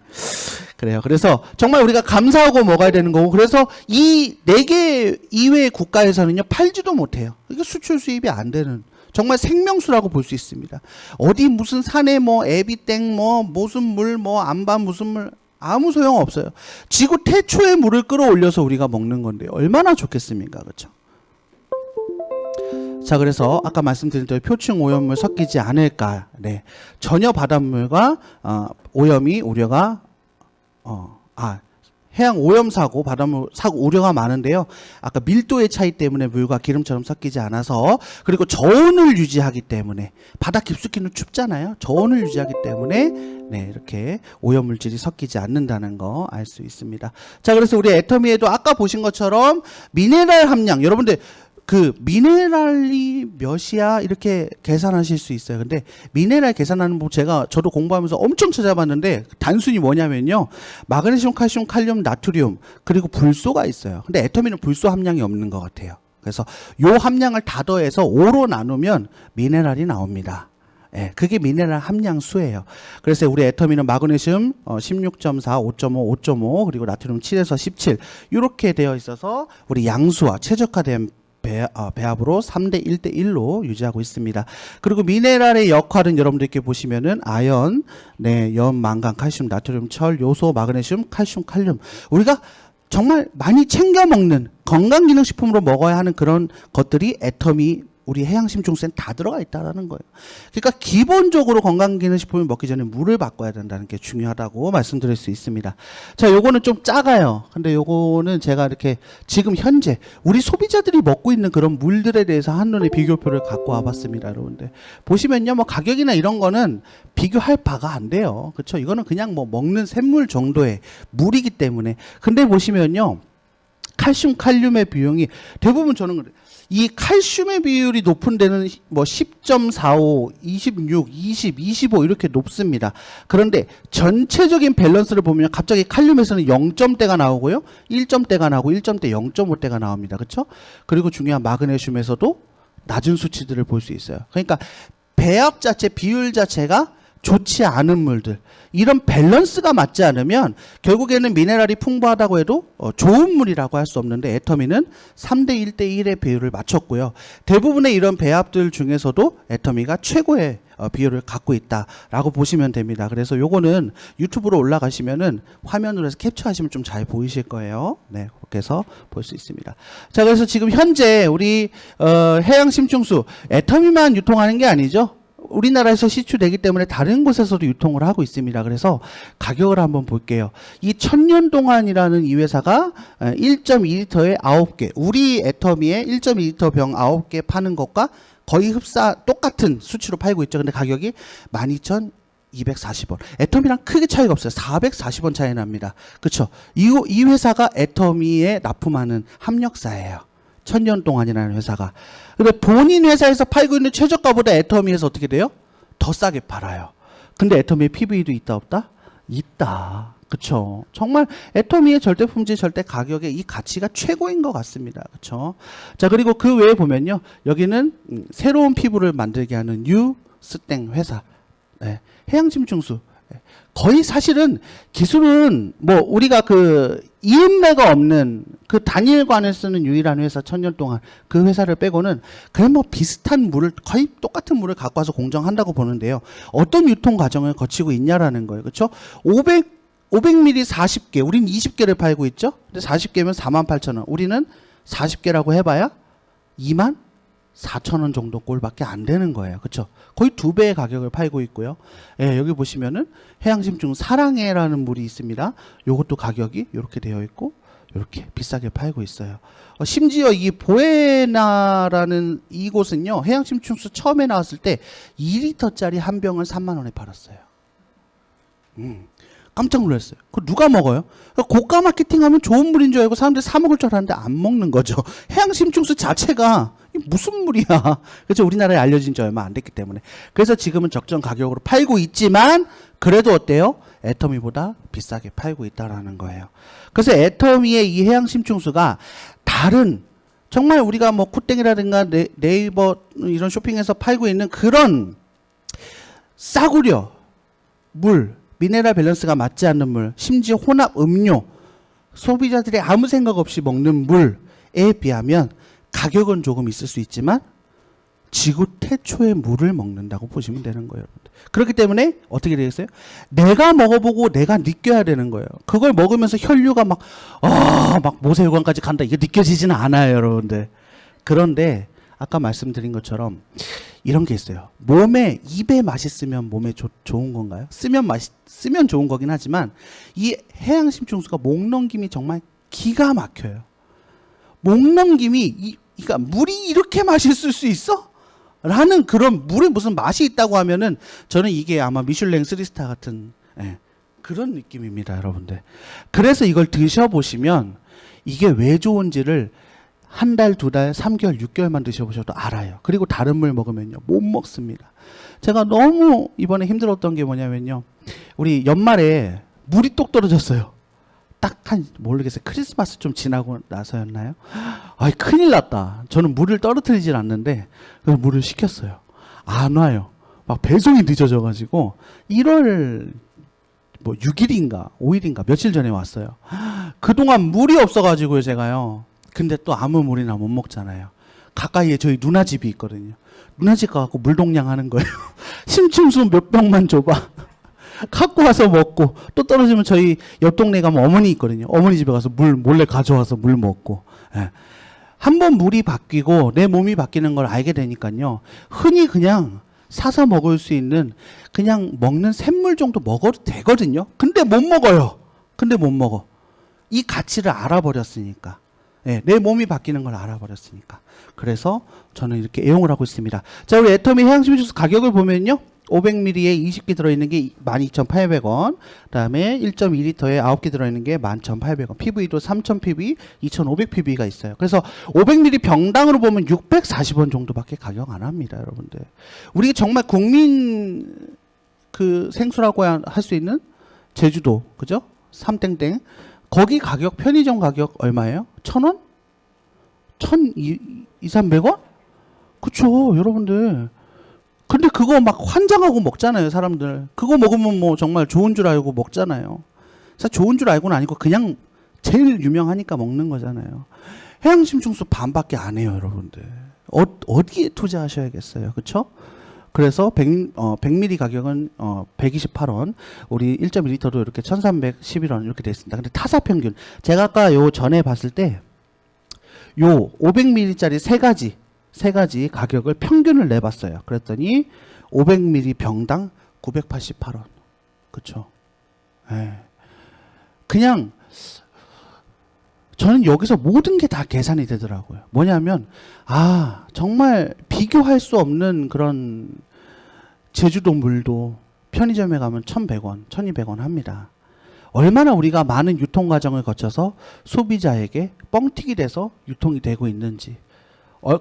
그래요. 그래서 정말 우리가 감사하고 먹어야 되는 거고, 그래서 이 4개 이외의 국가에서는요, 팔지도 못해요. 이게 수출 수입이 안 되는, 정말 생명수라고 볼 수 있습니다. 어디 무슨 산에 뭐 애비땡 무슨 물 안반 무슨 물 아무 소용 없어요. 지구 태초의 물을 끌어올려서 우리가 먹는 건데 얼마나 좋겠습니까, 그렇죠? 자, 그래서 아까 말씀드린 대로 표층 오염물 섞이지 않을까. 네, 전혀 바닷물과 오염이 우려가 해양 오염 사고, 바닷물 사고 우려가 많은데요. 아까 밀도의 차이 때문에 물과 기름처럼 섞이지 않아서, 그리고 저온을 유지하기 때문에, 바다 깊숙이는 춥잖아요. 저온을 유지하기 때문에 네, 이렇게 오염 물질이 섞이지 않는다는 거 알 수 있습니다. 자, 그래서 우리 애터미에도 아까 보신 것처럼 미네랄 함량, 여러분들 그 미네랄이 몇이야 이렇게 계산하실 수 있어요. 근데 미네랄 계산하는 법 저도 공부하면서 엄청 찾아봤는데 단순히 뭐냐면요, 마그네슘, 칼슘, 칼륨, 나트륨, 그리고 불소가 있어요. 근데 애터미는 불소 함량이 없는 것 같아요. 그래서 요 함량을 다 더해서 5로 나누면 미네랄이 나옵니다. 예, 그게 미네랄 함량수예요. 그래서 우리 애터미는 마그네슘 16.4, 5.5, 5.5, 그리고 나트륨 7에서 17 이렇게 되어 있어서 우리 양수와 최적화된 배합으로 3대 1대 1로 유지하고 있습니다. 그리고 미네랄의 역할은 여러분들께 보시면은 아연, 네, 염, 망간, 칼슘, 나트륨, 철, 요소, 마그네슘, 칼슘, 칼륨. 우리가 정말 많이 챙겨 먹는 건강기능식품으로 먹어야 하는 그런 것들이 애터미 우리 해양심중수엔 다 들어가 있다는 거예요. 그러니까 기본적으로 건강기능식품을 먹기 전에 물을 바꿔야 된다는 게 중요하다고 말씀드릴 수 있습니다. 자, 요거는 좀 작아요. 근데 요거는 제가 이렇게 지금 현재 우리 소비자들이 먹고 있는 그런 물들에 대해서 한눈에 비교표를 갖고 와봤습니다, 여러분들. 보시면요, 뭐 가격이나 이런 거는 비교할 바가 안 돼요. 그렇죠? 이거는 그냥 뭐 먹는 샘물 정도의 물이기 때문에. 근데 보시면요, 칼슘, 칼륨의 비용이 대부분 저는 그래요. 이 칼슘의 비율이 높은 데는 뭐 10.45, 26, 20, 25 이렇게 높습니다. 그런데 전체적인 밸런스를 보면 갑자기 칼륨에서는 0점대가 나오고요. 1점대가 나오고 1점대 0.5대가 나옵니다. 그렇죠? 그리고 중요한 마그네슘에서도 낮은 수치들을 볼 수 있어요. 그러니까 배합 자체, 비율 자체가 좋지 않은 물들, 이런 밸런스가 맞지 않으면 결국에는 미네랄이 풍부하다고 해도 좋은 물이라고 할 수 없는데, 애터미는 3대 1대 1의 비율을 맞췄고요. 대부분의 이런 배합들 중에서도 애터미가 최고의 비율을 갖고 있다라고 보시면 됩니다. 그래서 요거는 유튜브로 올라가시면은 화면으로 해서 캡처하시면 좀 잘 보이실 거예요. 네, 그렇게 해서 볼 수 있습니다. 자, 그래서 지금 현재 우리 해양심중수 애터미만 유통하는 게 아니죠. 우리나라에서 시추되기 때문에 다른 곳에서도 유통을 하고 있습니다. 그래서 가격을 한번 볼게요. 이 천년동안이라는 이 회사가 1.2리터에 9개, 우리 애터미에 1.2리터 병 9개 파는 것과 거의 똑같은 수치로 팔고 있죠. 근데 가격이 12,240원. 애터미랑 크게 차이가 없어요. 440원 차이 납니다. 그렇죠? 이 회사가 애터미에 납품하는 합력사예요. 천년 동안이라는 회사가. 근데 본인 회사에서 팔고 있는 최저가보다 애터미에서 어떻게 돼요? 더 싸게 팔아요. 근데 애터미에 PV도 있다 없다? 있다. 그쵸? 정말 애터미의 절대 품질, 절대 가격의 이 가치가 최고인 것 같습니다. 그쵸? 자, 그리고 그 외에 보면요, 여기는 새로운 피부를 만들게 하는 뉴스땡 회사, 네, 해양심중수. 거의 사실은 기술은 뭐 우리가 그 이음매가 없는 그 단일관을 쓰는 유일한 회사, 천년 동안 그 회사를 빼고는 그냥 뭐 비슷한 물을, 거의 똑같은 물을 갖고 와서 공정한다고 보는데요. 어떤 유통 과정을 거치고 있냐라는 거예요. 그렇죠? 500ml 40개, 우린 20개를 팔고 있죠. 근데 40개면 48,000원. 우리는 40개라고 해봐야 24,000원 정도 꼴밖에 안 되는 거예요. 그렇죠? 거의 2배의 가격을 팔고 있고요. 예, 여기 보시면은 해양심중 사랑해라는 물이 있습니다. 요것도 가격이 이렇게 되어 있고 이렇게 비싸게 팔고 있어요. 심지어 이 보에나라는 이곳은요, 해양심중수 처음에 나왔을 때 2리터짜리 한 병을 3만 원에 팔았어요. 깜짝 놀랐어요. 그거 누가 먹어요? 고가 마케팅하면 좋은 물인 줄 알고 사람들이 사 먹을 줄 알았는데 안 먹는 거죠. 해양심중수 자체가 무슨 물이야. 그렇죠? 우리나라에 알려진 지 얼마 안 됐기 때문에. 그래서 지금은 적정 가격으로 팔고 있지만 그래도 어때요? 애터미보다 비싸게 팔고 있다라는 거예요. 그래서 애터미의 이 해양심중수가 다른, 정말 우리가 뭐 쿠땡이라든가 네이버 이런 쇼핑에서 팔고 있는 그런 싸구려 물, 미네랄 밸런스가 맞지 않는 물, 심지어 혼합 음료, 소비자들이 아무 생각 없이 먹는 물에 비하면 가격은 조금 있을 수 있지만 지구 최초의 물을 먹는다고 보시면 되는 거예요. 그렇기 때문에 어떻게 되겠어요? 내가 먹어보고 내가 느껴야 되는 거예요. 그걸 먹으면서 혈류가 막 모세혈관까지 간다, 이게 느껴지지는 않아요, 여러분들. 그런데 아까 말씀드린 것처럼 이런 게 있어요. 몸에 입에 맛있으면 몸에 좋은 건가요? 쓰면 좋은 거긴 하지만 이 해양심충수가 목 넘김이 정말 기가 막혀요. 목 넘김이 그러니까 물이 이렇게 맛있을 수 있어? 라는 그런 물에 무슨 맛이 있다고 하면은 저는 이게 아마 미슐랭 3스타 같은 그런 느낌입니다, 여러분들. 그래서 이걸 드셔보시면 이게 왜 좋은지를 한 달, 두 달, 3개월, 6개월만 드셔보셔도 알아요. 그리고 다른 물 먹으면요, 못 먹습니다. 제가 너무 이번에 힘들었던 게 뭐냐면요, 우리 연말에 물이 똑 떨어졌어요. 딱 모르겠어요. 크리스마스 좀 지나고 나서였나요? 아이, 큰일 났다. 저는 물을 떨어뜨리질 않는데, 그래서 물을 시켰어요. 안 와요. 막 배송이 늦어져가지고, 1월 6일인가, 5일인가, 며칠 전에 왔어요. 그동안 물이 없어가지고요, 제가요. 근데 또 아무 물이나 못 먹잖아요. 가까이에 저희 누나 집이 있거든요. 누나 집 가갖고 물동량 하는 거예요. 심층수 몇 병만 줘봐. 갖고 와서 먹고, 또 떨어지면 저희 옆 동네 가면 어머니 있거든요. 어머니 집에 가서 물 몰래 가져와서 물 먹고. 예. 한번 물이 바뀌고 내 몸이 바뀌는 걸 알게 되니까요. 흔히 그냥 사서 먹을 수 있는 그냥 먹는 샘물 정도 먹어도 되거든요. 근데 못 먹어요. 근데 못 먹어. 이 가치를 알아버렸으니까. 네, 내 몸이 바뀌는 걸 알아버렸으니까. 그래서 저는 이렇게 애용을 하고 있습니다. 자, 우리 애터미 해양심충수 가격을 보면요. 500ml에 20개 들어있는 게 12,800원. 그 다음에 1.2리터에 9개 들어있는 게 11,800원. PV도 3,000pv, 2,500pv가 있어요. 그래서 500ml 병당으로 보면 640원 정도밖에 가격 안 합니다, 여러분들. 우리 정말 국민 그 생수라고 할 수 있는 제주도, 그죠? 삼땡땡. 거기 가격, 편의점 가격 얼마예요? 1,000원? 1,200~300원? 그쵸, 여러분들. 근데 그거 막 환장하고 먹잖아요, 사람들. 그거 먹으면 뭐 정말 좋은 줄 알고 먹잖아요. 사실 좋은 줄 알고는 아니고 그냥 제일 유명하니까 먹는 거잖아요. 해양심충수 반밖에 안 해요, 여러분들. 어디에 투자하셔야겠어요, 그쵸? 그래서 100ml 가격은 128원, 우리 1.2리터도 이렇게 1,311원 이렇게 돼 있습니다. 근데 타사 평균, 제가 아까 요 전에 봤을 때 요 500ml짜리 세 가지 가격을 평균을 내봤어요. 그랬더니 500ml 병당 988원. 그쵸? 예. 그냥 저는 여기서 모든 게 다 계산이 되더라고요. 뭐냐면 정말 비교할 수 없는 그런 제주도 물도 편의점에 가면 1,100원, 1,200원 합니다. 얼마나 우리가 많은 유통 과정을 거쳐서 소비자에게 뻥튀기 돼서 유통이 되고 있는지.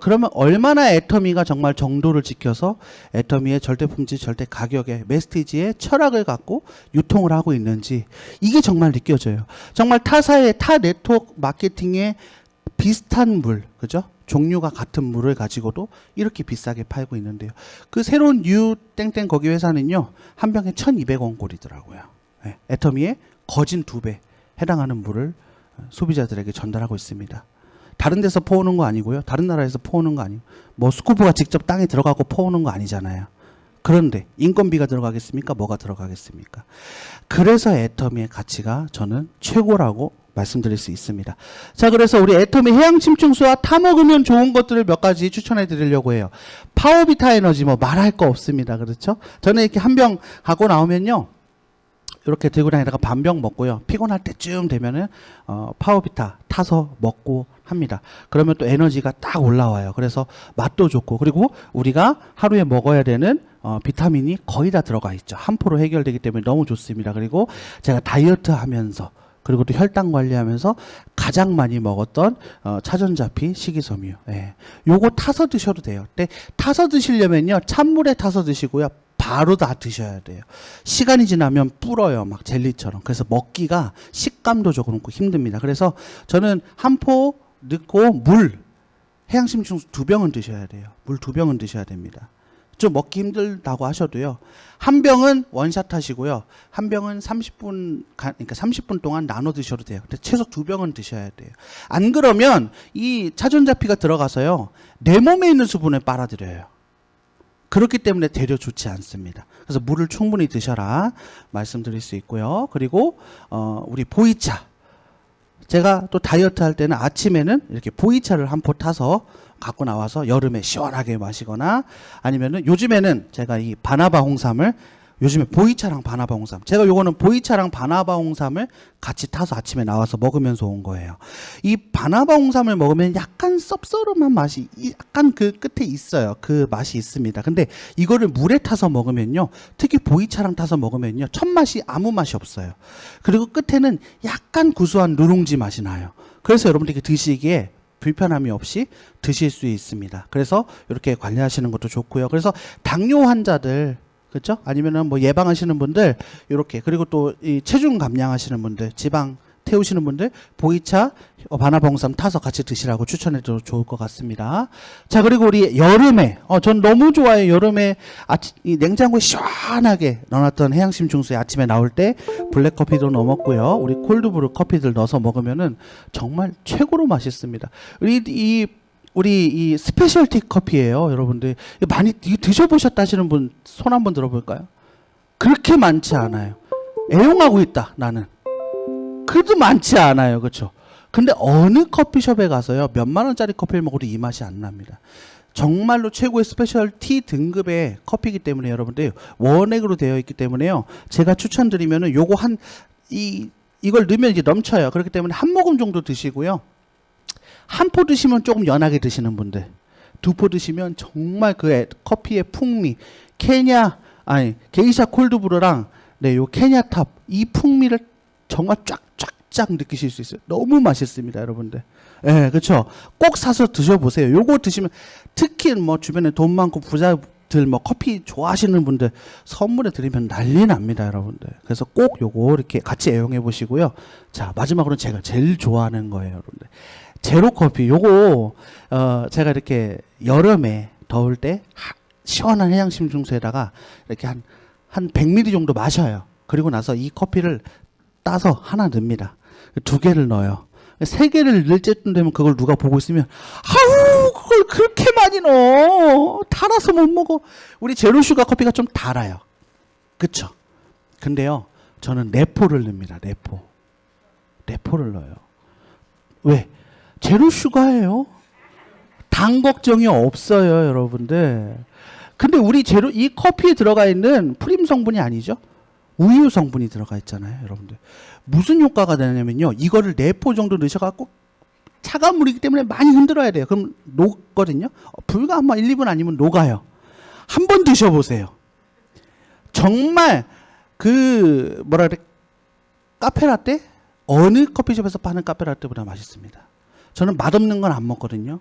그러면 얼마나 애터미가 정말 정도를 지켜서 애터미의 절대 품질, 절대 가격의 메시지의 철학을 갖고 유통을 하고 있는지 이게 정말 느껴져요. 정말 타사의 타 네트워크 마케팅에 비슷한 물, 그죠? 종류가 같은 물을 가지고도 이렇게 비싸게 팔고 있는데요. 그 새로운 뉴 땡땡 거기 회사는요, 한 병에 1,200원 꼴이더라고요. 네, 애터미의 거진 2배 해당하는 물을 소비자들에게 전달하고 있습니다. 다른 데서 퍼오는 거 아니고요. 다른 나라에서 퍼오는 거 아니고, 뭐 스쿠버가 직접 땅에 들어가고 퍼오는 거 아니잖아요. 그런데 인건비가 들어가겠습니까? 뭐가 들어가겠습니까? 그래서 애터미의 가치가 저는 최고라고 말씀드릴 수 있습니다. 자, 그래서 우리 애터미 해양심충수와 타먹으면 좋은 것들을 몇 가지 추천해 드리려고 해요. 파워비타 에너지 뭐 말할 거 없습니다. 그렇죠? 저는 이렇게 한 병 갖고 나오면요, 이렇게 들고 다니다가 반병 먹고요. 피곤할 때쯤 되면은 파워비타 타서 먹고 합니다. 그러면 또 에너지가 딱 올라와요. 그래서 맛도 좋고, 그리고 우리가 하루에 먹어야 되는 비타민이 거의 다 들어가 있죠. 한 포로 해결되기 때문에 너무 좋습니다. 그리고 제가 다이어트 하면서, 그리고 또 혈당 관리하면서 가장 많이 먹었던 차전자피 식이섬유. 예. 요거 타서 드셔도 돼요. 근데 타서 드시려면요, 찬물에 타서 드시고요. 바로 다 드셔야 돼요. 시간이 지나면 불어요, 막 젤리처럼. 그래서 먹기가 식감도 조금 힘듭니다. 그래서 저는 한 포 넣고 물, 해양심충수 2병은 드셔야 돼요. 물 2병은 드셔야 됩니다. 좀 먹기 힘들다고 하셔도요, 한 병은 원샷 하시고요, 한 병은 30분 동안 나눠 드셔도 돼요. 근데 최소 2병은 드셔야 돼요. 안 그러면 이 차전자피가 들어가서요, 내 몸에 있는 수분을 빨아들여요. 그렇기 때문에 되려 좋지 않습니다. 그래서 물을 충분히 드셔라 말씀드릴 수 있고요. 그리고 우리 보이차 제가 또 다이어트 할 때는 아침에는 이렇게 보이차를 한 포 타서 갖고 나와서 여름에 시원하게 마시거나 아니면은 요즘에는 제가 이 바나바 홍삼을 요즘에 보이차랑 바나바 홍삼 제가 요거는 보이차랑 바나바 홍삼을 같이 타서 아침에 나와서 먹으면서 온 거예요. 이 바나바 홍삼을 먹으면 약간 쌉싸름한 맛이 약간 그 끝에 있어요. 그 맛이 있습니다. 근데 이거를 물에 타서 먹으면요, 특히 보이차랑 타서 먹으면요, 첫 맛이 아무 맛이 없어요. 그리고 끝에는 약간 구수한 누룽지 맛이 나요. 그래서 여러분들이 드시기에 불편함이 없이 드실 수 있습니다. 그래서 이렇게 관리하시는 것도 좋고요. 그래서 당뇨 환자들, 그렇죠? 아니면은 뭐 예방하시는 분들 이렇게, 그리고 또 이 체중 감량하시는 분들, 지방 태우시는 분들 보이차, 바나바 홍삼 타서 같이 드시라고 추천해도 좋을 것 같습니다. 자, 그리고 우리 여름에 전 너무 좋아해요. 여름에 이 냉장고에 시원하게 넣어놨던 해양심 중수에 아침에 나올 때 블랙커피도 넣어 먹고요. 우리 콜드브루 커피들 넣어서 먹으면은 정말 최고로 맛있습니다. 우리 이 스페셜티 커피예요, 여러분들. 많이 드셔보셨다 하시는 분 손 한번 들어볼까요? 그렇게 많지 않아요. 애용하고 있다, 나는. 그래도 많지 않아요, 그렇죠? 근데 어느 커피숍에 가서요, 몇만 원짜리 커피를 먹어도 이 맛이 안 납니다. 정말로 최고의 스페셜티 등급의 커피이기 때문에 여러분들 원액으로 되어 있기 때문에요, 제가 추천드리면은 요거 이걸 넣으면 이제 넘쳐요. 그렇기 때문에 한 모금 정도 드시고요. 한 포 드시면 조금 연하게 드시는 분들, 두 포 드시면 정말 그 커피의 풍미, 게이샤 콜드브루랑 요 케냐탑, 이 풍미를 정말 쫙쫙쫙 느끼실 수 있어요. 너무 맛있습니다, 여러분들. 예, 그렇죠. 꼭 사서 드셔보세요. 요거 드시면 특히 뭐 주변에 돈 많고 부자들 뭐 커피 좋아하시는 분들 선물해 드리면 난리 납니다, 여러분들. 그래서 꼭 요거 이렇게 같이 애용해 보시고요. 자, 마지막으로 제가 제일 좋아하는 거예요, 여러분들. 제로 커피. 요거 제가 이렇게 여름에 더울 때 시원한 해양심 중수에다가 이렇게 한 100ml 정도 마셔요. 그리고 나서 이 커피를 따서 하나 넣습니다. 2개를 넣어요. 3개를 넣을 때쯤 되면 그걸 누가 보고 있으면 아우, 그걸 그렇게 많이 넣어, 달아서 못 먹어. 우리 제로슈가 커피가 좀 달아요, 그쵸? 근데요, 저는 레포를 넣습니다. 레포를 넣어요. 왜? 제로슈가예요. 당 걱정이 없어요, 여러분들. 근데 이 커피에 들어가 있는 프림 성분이 아니죠, 우유 성분이 들어가 있잖아요, 여러분들. 무슨 효과가 되냐면요, 이거를 4포 정도 넣으셔갖고 차가운 물이기 때문에 많이 흔들어야 돼요. 그럼 녹거든요. 불과 한 1, 2분 아니면 녹아요. 한번 드셔보세요. 정말 카페라떼? 어느 커피숍에서 파는 카페라떼보다 맛있습니다. 저는 맛없는 건 안 먹거든요.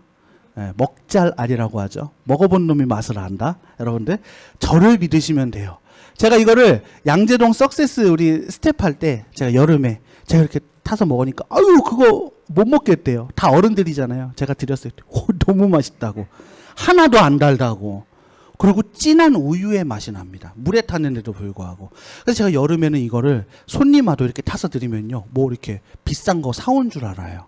먹잘 알이라고 하죠. 먹어본 놈이 맛을 안다. 여러분들, 저를 믿으시면 돼요. 제가 이거를 양재동 석세스 우리 스텝 할 때 제가 여름에 제가 이렇게 타서 먹으니까 아유, 그거 못 먹겠대요. 다 어른들이잖아요. 제가 드렸어요. 너무 맛있다고. 하나도 안 달다고. 그리고 진한 우유의 맛이 납니다. 물에 탔는데도 불구하고. 그래서 제가 여름에는 이거를 손님하고 이렇게 타서 드리면요, 뭐 이렇게 비싼 거 사온 줄 알아요.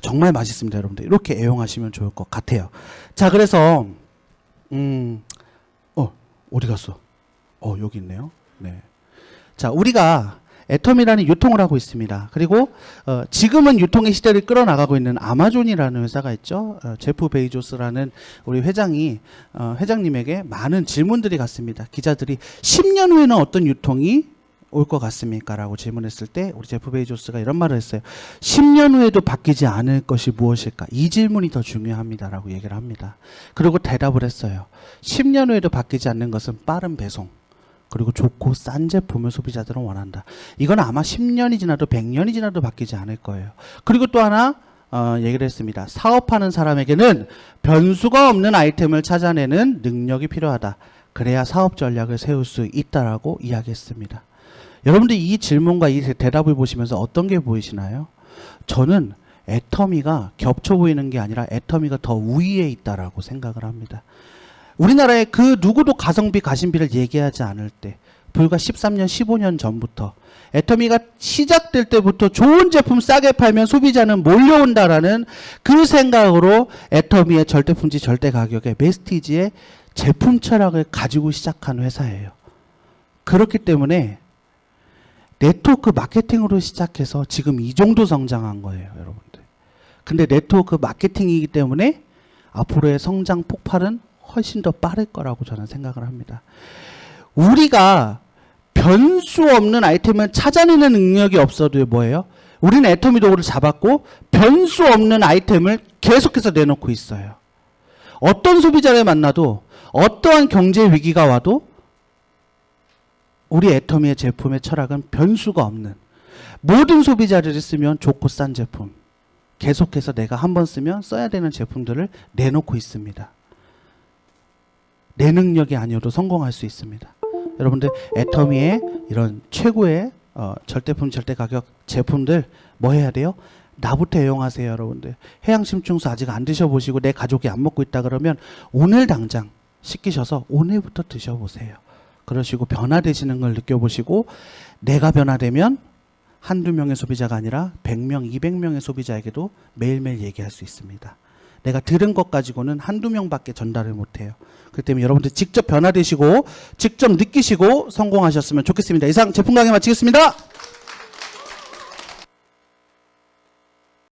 정말 맛있습니다, 여러분들. 이렇게 애용하시면 좋을 것 같아요. 자, 그래서 어디 갔어? 여기 있네요. 네. 자, 우리가 애텀이라는 유통을 하고 있습니다. 그리고 지금은 유통의 시대를 끌어나가고 있는 아마존이라는 회사가 있죠. 제프 베이조스라는 우리 회장님에게 많은 질문들이 갔습니다. 기자들이 10년 후에는 어떤 유통이 올 것 같습니까? 라고 질문했을 때 우리 제프 베이조스가 이런 말을 했어요. 10년 후에도 바뀌지 않을 것이 무엇일까? 이 질문이 더 중요합니다. 라고 얘기를 합니다. 그리고 대답을 했어요. 10년 후에도 바뀌지 않는 것은 빠른 배송, 그리고 좋고 싼 제품을 소비자들은 원한다. 이건 아마 10년이 지나도 100년이 지나도 바뀌지 않을 거예요. 그리고 또 하나 얘기를 했습니다. 사업하는 사람에게는 변수가 없는 아이템을 찾아내는 능력이 필요하다. 그래야 사업 전략을 세울 수 있다라고 이야기했습니다. 여러분들, 이 질문과 이 대답을 보시면서 어떤 게 보이시나요? 저는 애터미가 겹쳐 보이는 게 아니라 애터미가 더 우위에 있다라고 생각을 합니다. 우리나라에 그 누구도 가성비, 가심비를 얘기하지 않을 때, 불과 13년, 15년 전부터 애터미가 시작될 때부터 좋은 제품 싸게 팔면 소비자는 몰려온다라는 그 생각으로 애터미의 절대품질, 절대가격의 메스티지의 제품 철학을 가지고 시작한 회사예요. 그렇기 때문에 네트워크 마케팅으로 시작해서 지금 이 정도 성장한 거예요, 여러분들. 근데 네트워크 마케팅이기 때문에 앞으로의 성장 폭발은 훨씬 더 빠를 거라고 저는 생각을 합니다. 우리가 변수 없는 아이템을 찾아내는 능력이 없어도 뭐예요? 우리는 애터미 도구를 잡았고 변수 없는 아이템을 계속해서 내놓고 있어요. 어떤 소비자를 만나도 어떠한 경제 위기가 와도 우리 애터미의 제품의 철학은 변수가 없는, 모든 소비자들이 쓰면 좋고 싼 제품, 계속해서 내가 한번 쓰면 써야 되는 제품들을 내놓고 있습니다. 내 능력이 아니어도 성공할 수 있습니다. 여러분들 애터미의 이런 최고의 절대품 절대가격 제품들 뭐 해야 돼요? 나부터 애용하세요, 여러분들. 해양심충수 아직 안 드셔보시고 내 가족이 안 먹고 있다 그러면 오늘 당장 시키셔서 오늘부터 드셔보세요. 그러시고 변화되시는 걸 느껴보시고, 내가 변화되면 한두 명의 소비자가 아니라 100명, 200명의 소비자에게도 매일매일 얘기할 수 있습니다. 내가 들은 것 가지고는 한두 명밖에 전달을 못해요. 그렇기 때문에 여러분들 직접 변화되시고 직접 느끼시고 성공하셨으면 좋겠습니다. 이상 제품 강의 마치겠습니다.